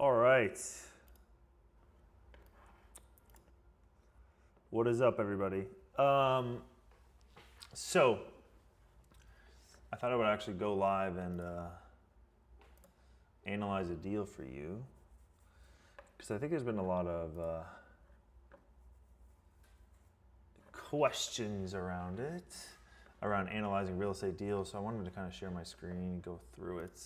All right. What is up, everybody? So, I thought I would actually go live and analyze a deal for you because I think there's been a lot of questions around it, around analyzing real estate deals. So I wanted to kind of share my screen and go through it.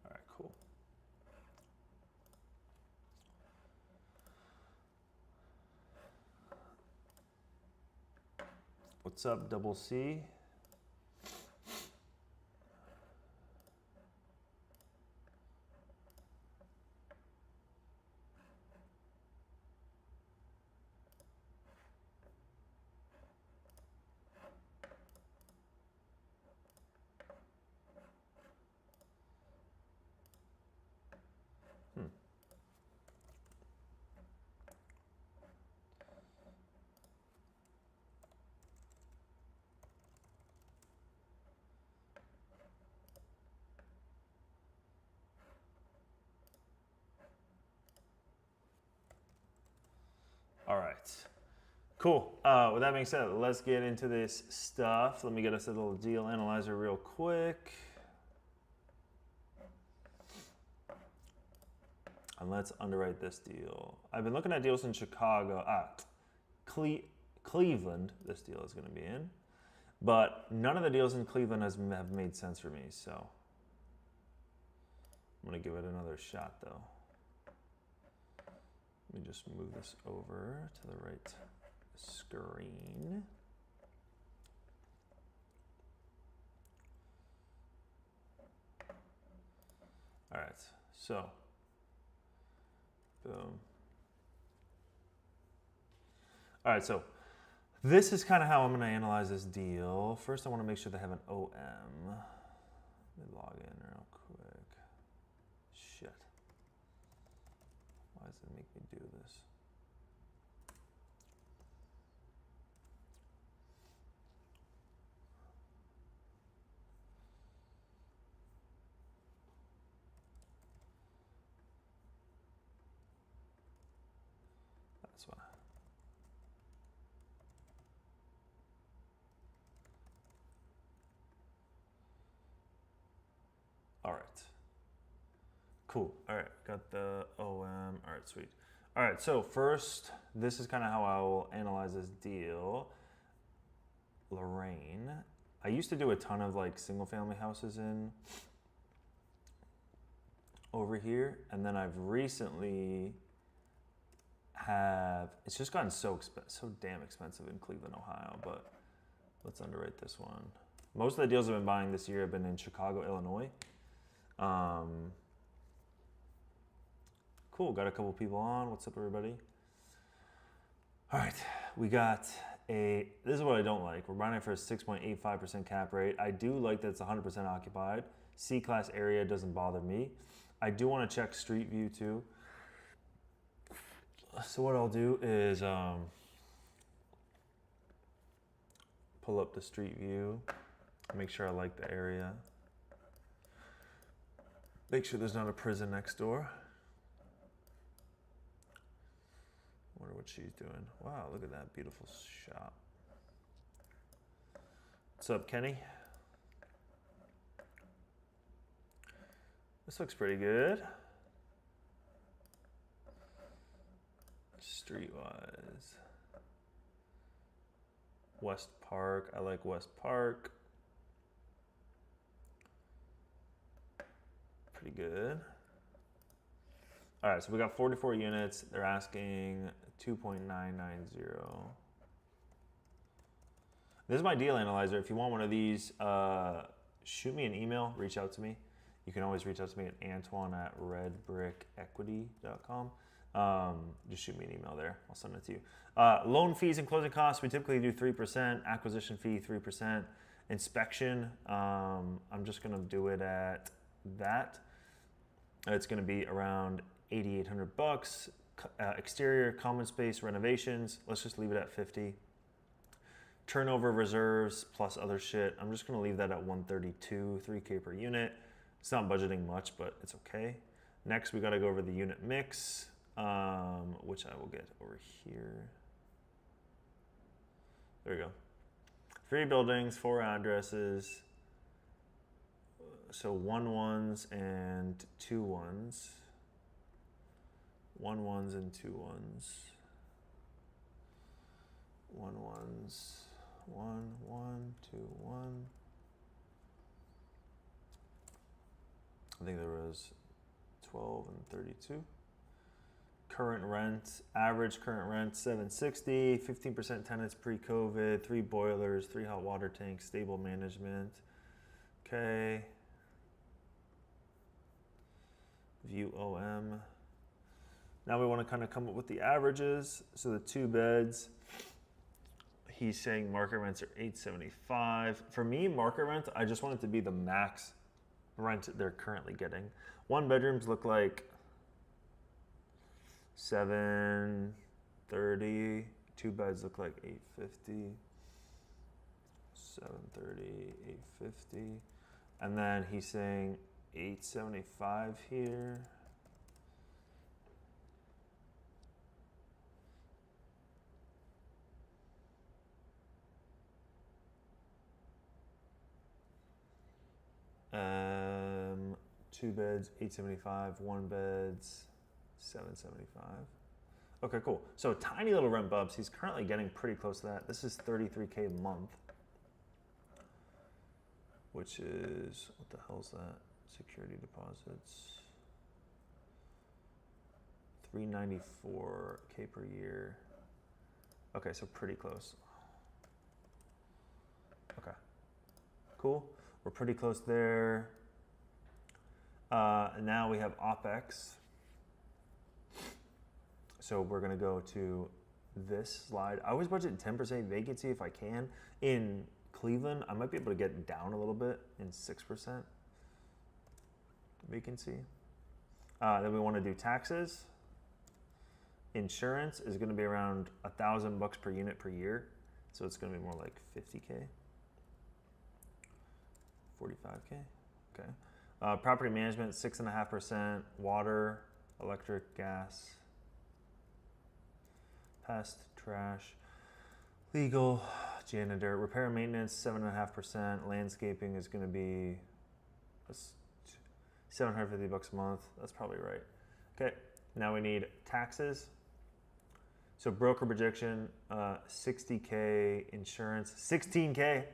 All right, cool. What's up, Double C? All right. Cool. With that being said, let's get into this stuff. Let me get us a little deal analyzer real quick. And let's underwrite this deal. I've been looking at deals in Chicago. Cleveland, this deal is going to be in. But none of the deals in Cleveland have made sense for me. So I'm going to give it another shot, though. Let me just move this over to the right screen. All right, so boom. All right, so this is kind of how I'm going to analyze this deal. First, I want to make sure they have an OM. Let me log in real quick. Shit. Why does it make me do this? That's why. All right. Cool. All right, got the OM. All right, sweet. All right, so first, this is kind of how I will analyze this deal. Lorraine. I used to do a ton of like single family houses in over here, and then I've recently it's just gotten so damn expensive in Cleveland, Ohio, but let's underwrite this one. Most of the deals I've been buying this year have been in Chicago, Illinois. Cool, got a couple people on. What's up, everybody? All right, we got this is what I don't like. We're buying it for a 6.85% cap rate. I do like that it's 100% occupied. C-class area doesn't bother me. I do want to check street view too. So what I'll do is pull up the street view, make sure I like the area. Make sure there's not a prison next door. Wonder what she's doing. Wow, look at that beautiful shop. What's up, Kenny? This looks pretty good. Streetwise. West Park. I like West Park. Pretty good. All right, so we got 44 units. They're asking 2.990. This is my deal analyzer. If you want one of these, shoot me an email, reach out to me. You can always reach out to me at antoine@redbrickequity.com. Just shoot me an email there. I'll send it to you. Loan fees and closing costs, we typically do 3%. Acquisition fee, 3%. Inspection, I'm just going to do it at that. It's going to be around $8,800. Exterior common space renovations, let's just leave it at 50. Turnover reserves plus other shit, I'm just gonna leave that at 132, 3K per unit. It's not budgeting much, but it's okay. Next, we gotta go over the unit mix, which I will get over here. There we go. 3 buildings, 4 addresses. So 1 1s and 2 1s. 1 1s and 2 1s. 1 1s. 1 1 2 1. I think there was 12 and 32. Current rent, average current rent, $760, 15% tenants pre-COVID, 3 boilers, 3 hot water tanks, stable management. Okay. View OM. Now we want to kind of come up with the averages. So the 2 beds, he's saying market rents are $875. For me, market rent, I just want it to be the max rent they're currently getting. 1 bedrooms look like $730. 2 beds look like $850. $730, $850. And then he's saying $875 here. Um, 2 beds, $875. 1 beds, $775. Okay, cool. So tiny little rent bumps. He's currently getting pretty close to that. This is $33K a month, which is, what the hell is that? Security deposits. $394K per year. Okay, so pretty close. Okay, cool. We're pretty close there. And now we have OpEx. So we're gonna go to this slide. I always budget 10% vacancy if I can. In Cleveland, I might be able to get down a little bit in 6% vacancy. Then we wanna do taxes. Insurance is gonna be around $1,000 per unit per year. So it's gonna be more like 50K. 45K, okay. Property management, 6.5%, water, electric, gas, pest, trash, legal, janitor, repair and maintenance, 7.5%, landscaping is gonna be $750 a month, that's probably right. Okay, now we need taxes. So broker projection, 60K, insurance, 16K,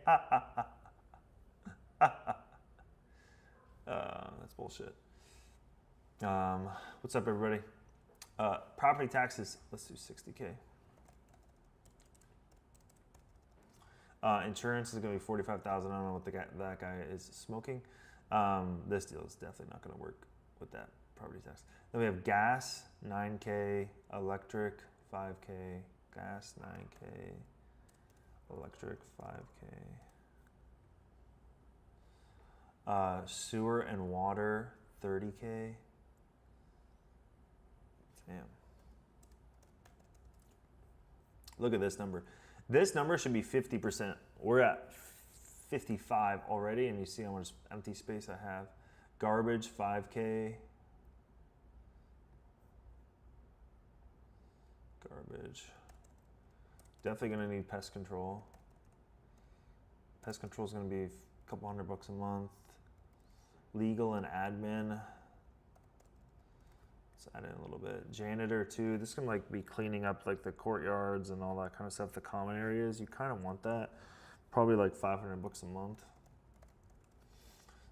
that's bullshit. What's up, everybody? Property taxes, let's do 60K. Insurance is going to be $45,000. I don't know what that guy is smoking. This deal is definitely not going to work with that property tax. Then we have gas, 9K, electric, 5K, gas, 9K, electric, 5K. Sewer and water, 30K. Damn. Look at this number. This number should be 50%. We're at 55 already, and you see how much empty space I have. Garbage, 5K. Garbage. Definitely gonna need pest control. Pest control is gonna be a couple $100 a month. Legal and admin. Let's add in a little bit. Janitor too. This is gonna like be cleaning up like the courtyards and all that kind of stuff, the common areas. You kind of want that. Probably like $500 a month.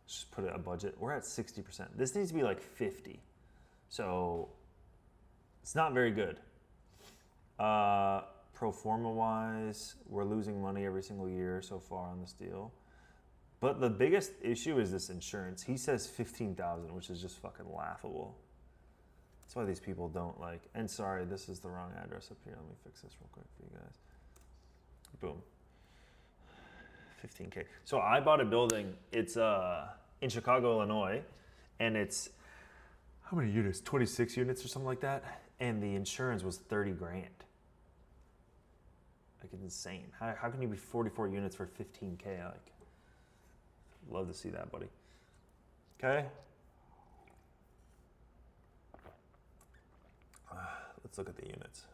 Let's just put it a budget. We're at 60%. This needs to be like 50. So it's not very good. Pro forma wise, we're losing money every single year so far on this deal. But the biggest issue is this insurance. He says $15,000, which is just fucking laughable. That's why these people don't like. And sorry, this is the wrong address up here. Let me fix this real quick for you guys. Boom. 15K. So I bought a building. It's in Chicago, Illinois, and it's how many units? 26 units or something like that. and the insurance was 30 grand. Like, it's insane. How can you be 44 units for 15K? Like, love to see that, buddy. Okay. Let's look at the units.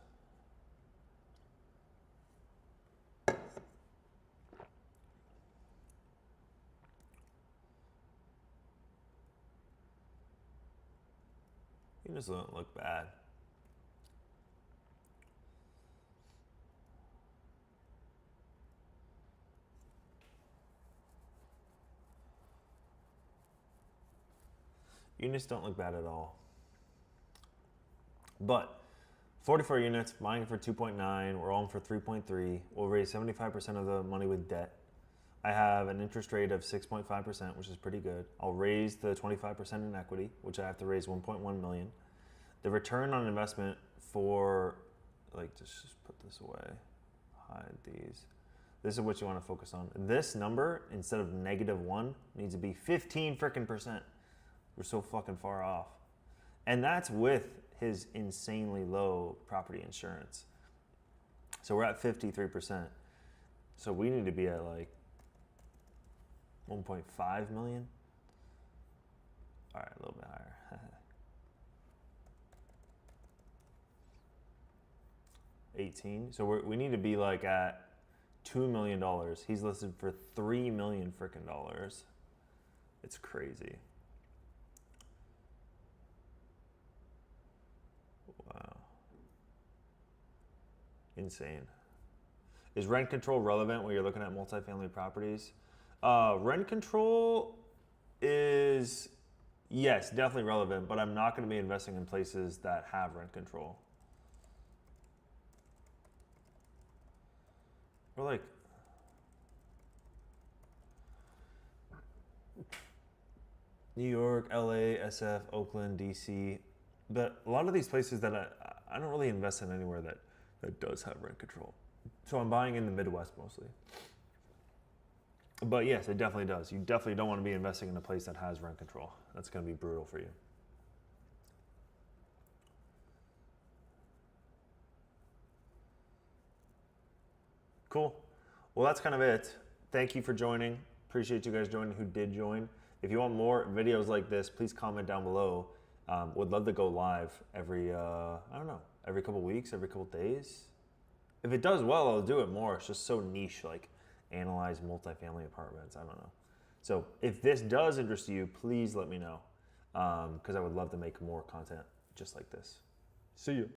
Units don't look bad. Units don't look bad at all. But 44 units, buying for 2.9, we're on for 3.3. We'll raise 75% of the money with debt. I have an interest rate of 6.5%, which is pretty good. I'll raise the 25% in equity, which I have to raise 1.1 million. The return on investment for, like, just put this away, hide these. This is what you want to focus on. This number, instead of -1, needs to be 15 freaking percent. We're so fucking far off. And that's with his insanely low property insurance. So we're at 53%. So we need to be at like 1.5 million. All right, a little bit higher. 18. So we need to be like at $2 million. He's listed for $3 million freaking dollars. It's crazy. Wow. Insane. Is rent control relevant when you're looking at multifamily properties? Rent control is, yes, definitely relevant, but I'm not going to be investing in places that have rent control. Or like, New York, LA, SF, Oakland, DC. But a lot of these places that I don't really invest in anywhere that does have rent control. So I'm buying in the Midwest mostly. But yes, it definitely does. You definitely don't want to be investing in a place that has rent control. That's going to be brutal for you. Cool. Well, that's kind of it. Thank you for joining. Appreciate you guys joining who did join. If you want more videos like this, please comment down below. Would love to go live every, I don't know, every couple weeks, every couple days. If it does well, I'll do it more. It's just so niche, like analyze multifamily apartments. I don't know. So if this does interest you, please let me know, because I would love to make more content just like this. See you.